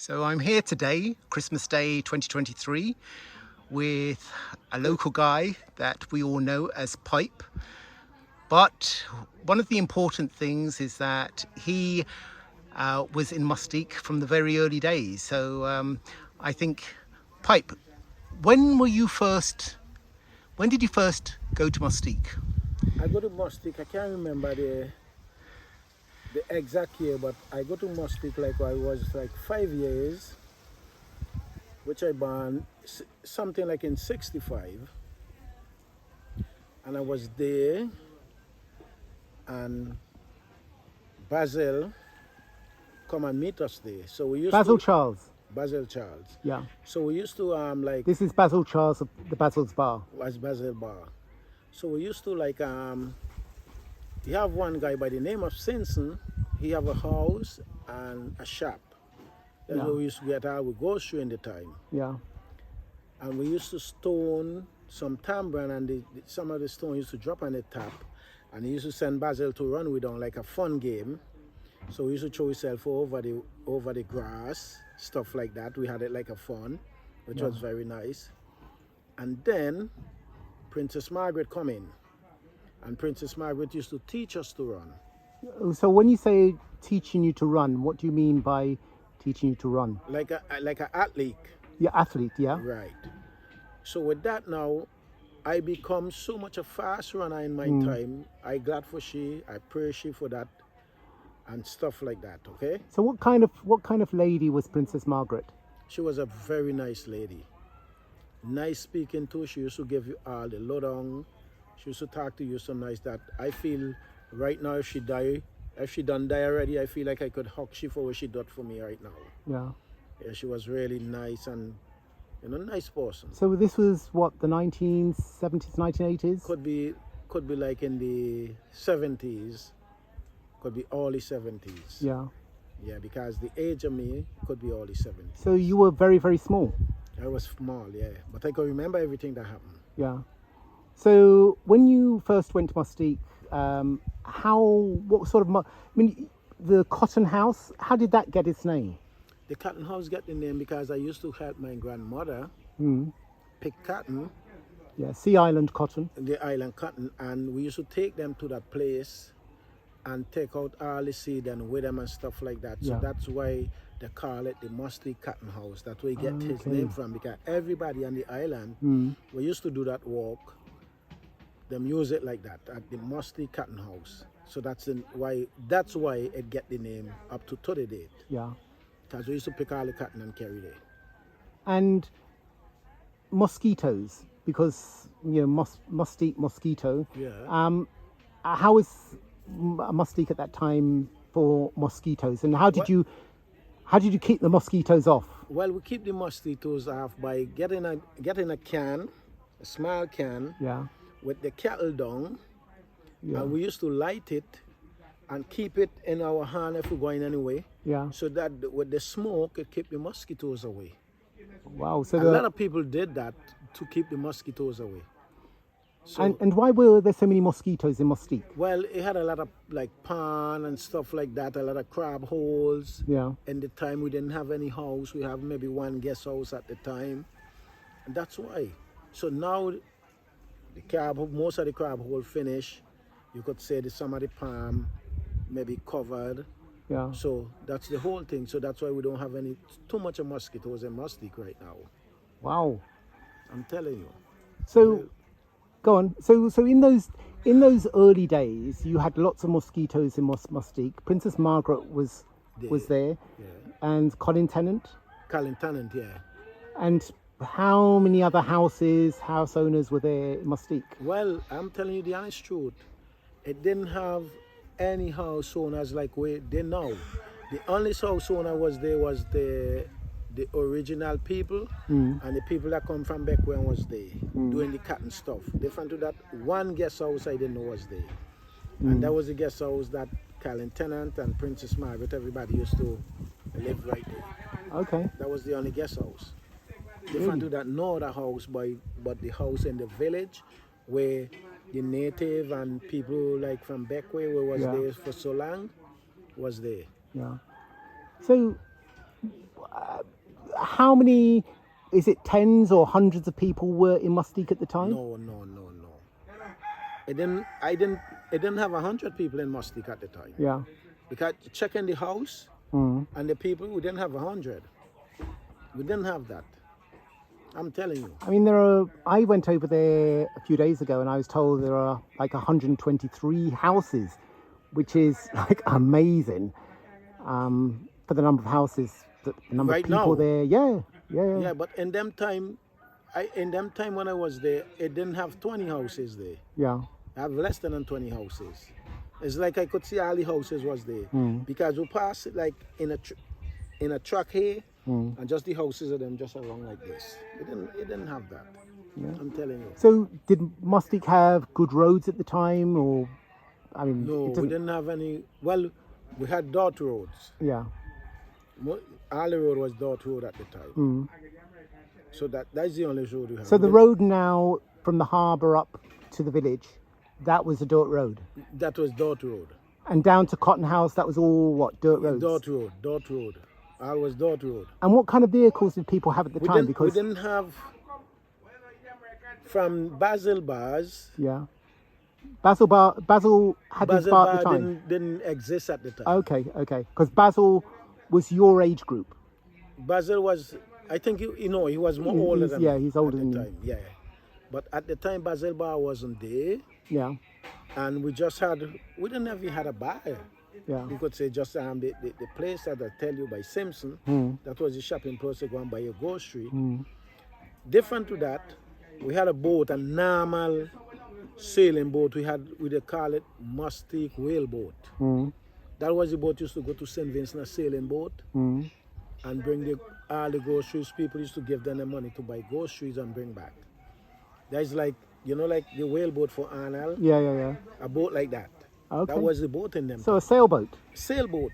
So I'm here today, Christmas Day 2023, with a local guy that we all know as Pipe. But one of the important things is that he was in Mustique from the very early days. So I think, Pipe, when did you first go to Mustique? I go to Mustique. I can't remember the exact year, but I go to Mustique like I was like 5 years, which I born something like in '65, and I was there, and Basil come and meet us there. So we used Basil to Charles. Basil Charles. Yeah. So we used to like This is Basil Charles of the Basil's Bar. was Basil Bar. So we used to like you have one guy by the name of Simpson. He have a house and a shop. That's where we used to get our grocery in the time. Yeah. And we used to stone some tambourine, and some of the stone used to drop on the tap. And he used to send Basil to run with on like a fun game. So we used to throw himself over the grass, stuff like that. We had it like a fun, which was very nice. And then Princess Margaret come in. And Princess Margaret used to teach us to run. So when you say teaching you to run, what do you mean by teaching you to run? Like an athlete. Yeah, athlete, yeah. Right. So with that now, I become so much a fast runner in my time. I glad for she, I pray she for that, and stuff like that. Okay. So what kind of lady was Princess Margaret? She was a very nice lady. Nice speaking too. She used to give you all the lowdown. She used to talk to you so nice that I feel right now if she done die already, I feel like I could hug she for what she did for me right now. Yeah. Yeah, she was really nice and nice person. So this was what, the 1970s, 1980s? Could be like in the 70s, could be early 70s. Yeah. Yeah, because the age of me could be early 70s. So you were very, very small. I was small, yeah, but I can remember everything that happened. Yeah. So when you first went to Mustique, the cotton house, how did that get its name? The cotton house got the name because I used to help my grandmother pick cotton, Yeah, Sea Island cotton. the island cotton, and we used to take them to that place and take out all the seed and weigh them and stuff like that. So Yeah. that's why they call it the Mustique Cotton House. That's where he get his Okay. name from, because everybody on the island, we used to do that walk, them use it like that, at the Mustique Cotton House. So that's why it get the name up to the date. Yeah. Because we used to pick all the cotton and carry it. And mosquitoes, because Mustique mosquito. Yeah. How was Mustique at that time for mosquitoes, and how did you keep the mosquitoes off? Well, we keep the mosquitoes off by getting a can, a small can, Yeah. with the kettle dung, Yeah. and we used to light it and keep it in our hand if we're going anyway, Yeah. so that with the smoke it keep the mosquitoes away. Wow. So A lot of people did that to keep the mosquitoes away. So, and why were there so many mosquitoes in Mustique? well, it had a lot of like pond and stuff like that, a lot of crab holes. Yeah. In the time we didn't have any house, we have maybe one guest house at the time, and that's why. So now most of the crab hole finish. You could say some of the palm maybe covered. Yeah. So that's the whole thing. So that's why we don't have too much of mosquitoes in Mustique right now. Wow. I'm telling you. So, go on. So in those early days, you had lots of mosquitoes in Mustique. Princess Margaret was there, Yeah. and Colin Tennant. Colin Tennant, yeah. And how many other house owners were there in Mustique? Well, I'm telling you the honest truth. It didn't have any house owners like we did now. The only house owner was there was the original people, and the people that come from back when was there doing the cotton stuff. Different to that, one guest house I didn't know was there, and that was the guest house that Colin Tennant and Princess Margaret, everybody used to live right there. Okay. That was the only guest house. Different to that, no other house but the house in the village where the native and people like from back way where was there for so long was there. Yeah. So how many, is it tens or hundreds of people were in Mustique at the time? No. It didn't have 100 people in Mustique at the time. Yeah. Because checking the house Mm. and the people, we didn't have 100. We didn't have that. I'm telling you. I mean, I went over there a few days ago and I was told there are like 123 houses, which is like amazing for the number of houses, the number Right of people now? there. Yeah. Yeah, but in them time when I was there, it didn't have 20 houses there. Yeah. I have less than 20 houses. It's like I could see all the houses was there because we pass it like in a truck here, and just the houses of them just around like this. It didn't have that. Yeah. I'm telling you. So did Mustique have good roads at the time, or I mean, No, we didn't have any. Well, we had dirt roads. Yeah. All the road was dirt road at the time. So that's the only road we have. So the road now from the harbour up to the village, that was a dirt road, That was dirt road. and down to Cotton House, that was all what, dirt roads. Dirt road. All was dirt road. And what kind of vehicles did people have at the time? We didn't have from Basil bars. Yeah. Basil had his Basil bar at bar the time. didn't exist at the time. Okay. Because Basil was your age group. Basil was, I think he was more older than me he's older at than the you. time. Yeah. But at the time Basil bar wasn't there, Yeah. and we didn't even had a bar. Yeah. You could say just the place that I tell you by Simpson, that was the shopping place to go and buy your grocery. Different to that, we had a boat, a normal sailing boat. We call it Mustique whale boat. That was the boat used to go to St. Vincent, a sailing boat, and bring all the groceries. People used to give them the money to buy groceries and bring back. That's like, like the whale boat for Arnold, Yeah. a boat like that. Okay. That was the boat in them. So a sailboat. Sailboat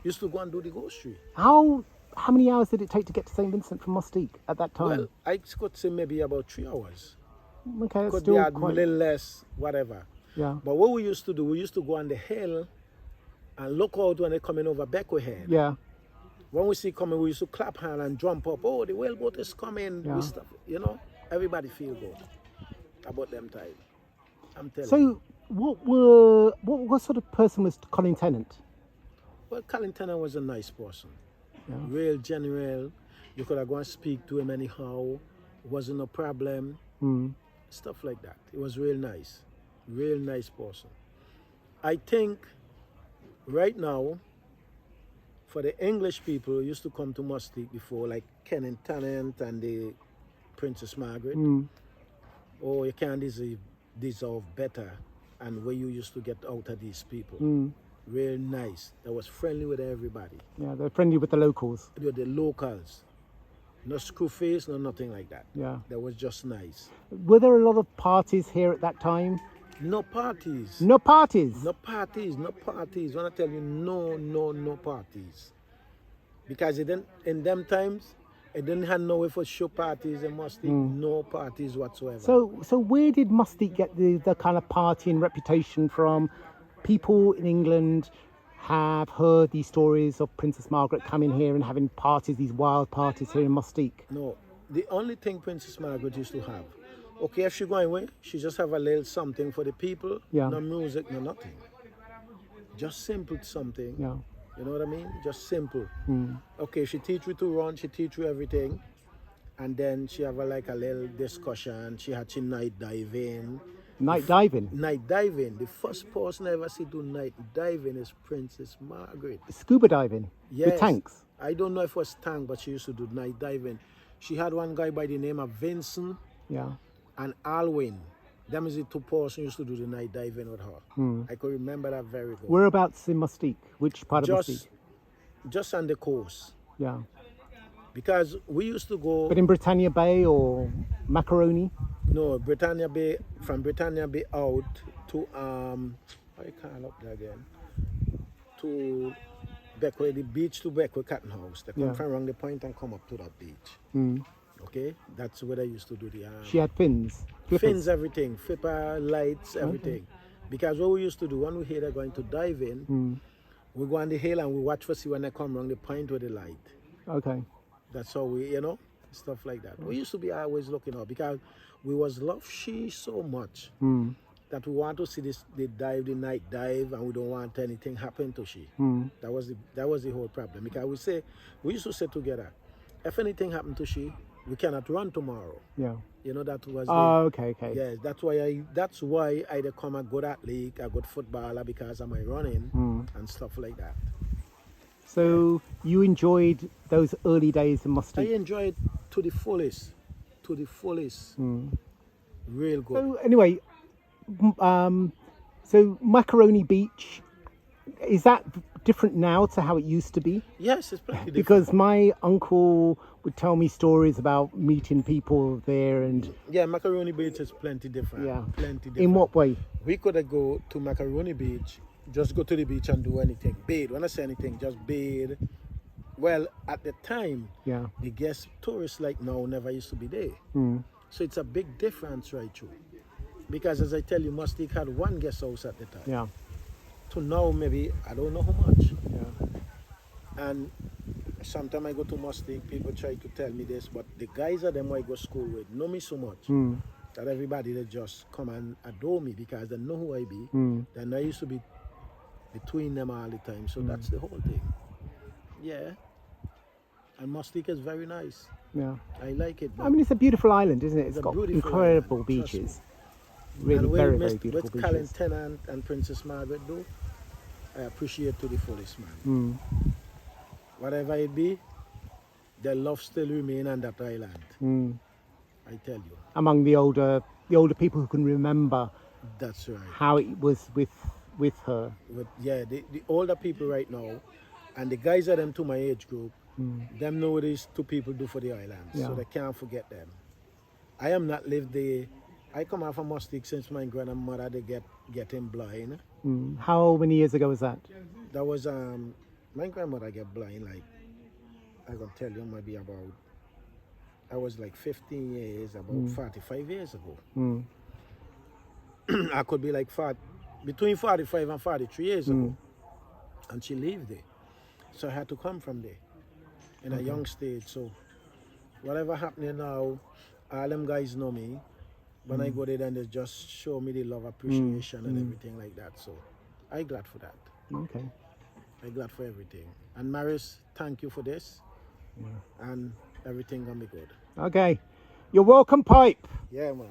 used to go and do the grocery. How many hours did it take to get to St. Vincent from Mustique at that time? Well, I could say maybe about 3 hours. Okay, that's Could still be a quite. little less, whatever. Yeah. But what we used to do, we used to go on the hill and look out when they're coming over Beckway Head. Yeah. When we see coming, we used to clap hand and jump up. Oh, the whaleboat is coming. Yeah. We stuff, everybody feel good about them time. I'm telling you. So what sort of person was Colin Tennant? Well, Colin Tennant was a nice person. Yeah. Real general. You could have gone and speak to him anyhow. Wasn't a problem. Stuff like that. It was real nice. Real nice person. I think right now, for the English people who used to come to Mustique before, like Tennant and the Princess Margaret, oh, you can't deserve better and what you used to get out of these people. Real nice. That was friendly with everybody. Yeah, they're friendly with the locals. They were the locals. No screw face, no nothing like that. Yeah. That was just nice. Were there a lot of parties here at that time? No parties. No parties? No parties. When I tell you no parties. Because in them times, it didn't have no way for show parties in Mustique. No parties whatsoever. So where did Mustique get the kind of partying reputation from? People in England have heard these stories of Princess Margaret coming here and having parties, these wild parties here in Mustique. No, the only thing Princess Margaret used to have, okay, if she going away, she just have a little something for the people. Yeah. No music, no nothing. Just simple something. Yeah. You know what I mean? Just simple. Okay, she teach you to run, she teach you everything. And then she have a little discussion. She night diving. Night diving? Night diving. The first person I ever see do night diving is Princess Margaret. Scuba diving? Yes. With tanks? I don't know if it was tank, but she used to do night diving. She had one guy by the name of Vincent Yeah. and Alwyn. Them is the two persons used to do the night diving with her. I could remember that very good. Whereabouts in Mustique? Which part of Mustique? Just on the coast. Yeah. Because we used to go... But in Britannia Bay or Macaroni? No, Britannia Bay, from Britannia Bay out to, I can't up there again, to Beckway, the beach to Beckway Cotton House. They come from around the point and come up to that beach. Okay? That's where they used to do the... She had fins? Flippers. Fins, everything. Flipper, lights, everything. Okay. Because what we used to do, when we hear they're going to dive in, we go on the hill and we watch for see when they come around the point with the light. Okay. That's how we, stuff like that. We used to be always looking out because we was love she so much that we want to see the night dive, and we don't want anything happen to she. That was the whole problem, because we used to say together, if anything happened to she, we cannot run tomorrow. Yeah. That was Okay. yes, that's why I become a good athlete, a good footballer, because of my running and stuff like that. So you enjoyed those early days in I Mustique? enjoyed to the fullest. Real good. So anyway, so Macaroni Beach, is that different now to how it used to be? Yes, it's pretty different. Because my uncle would tell me stories about meeting people there, and yeah, Macaroni Beach is plenty different. yeah, Plenty different. in what way? We could go to Macaroni Beach, just go to the beach and do anything. Bathe. When I say anything, just bathe. Well, at the time, Yeah. the guest tourists like now never used to be there. So it's a big difference right through. Because as I tell you, Mustique had one guest house at the time. Yeah. To now maybe, I don't know how much. Yeah. And sometimes I go to Mustique, people try to tell me this, but the guys are them I go to school with know me so much that everybody they just come and adore me because they know who I be. Then I used to be between them all the time. So that's the whole thing. Yeah. And Mustique is very nice. Yeah. I like it. I mean, it's a beautiful island, isn't it? It's a got beautiful incredible island, trust beaches. me. Really, and very, very beautiful with Colin, beaches. Tennant, and Princess Margaret do, I appreciate to the fullest, man. Whatever it be, their love still remain on that island. I tell you. Among the older people who can remember That's right. how it was with her. The older people right now, and the guys are them to my age group, them know what these two people do for the island, Yeah. so they can't forget them. I am not lived there. I come out from Mustique since my grandmother they getting blind. How many years ago was that? That was my grandmother get blind like I can tell you maybe about I was like 15 years, about 45 years ago. I could be like between 45 and 43 years ago, and she lived there. So I had to come from there in a young stage. So whatever happening now, all them guys know me. When I go there, then they just show me the love, appreciation, and everything like that. So I glad for that. Okay. I glad for everything. And Maris, thank you for this. And everything gonna be good. Okay. You're welcome, Pipe. Yeah, man.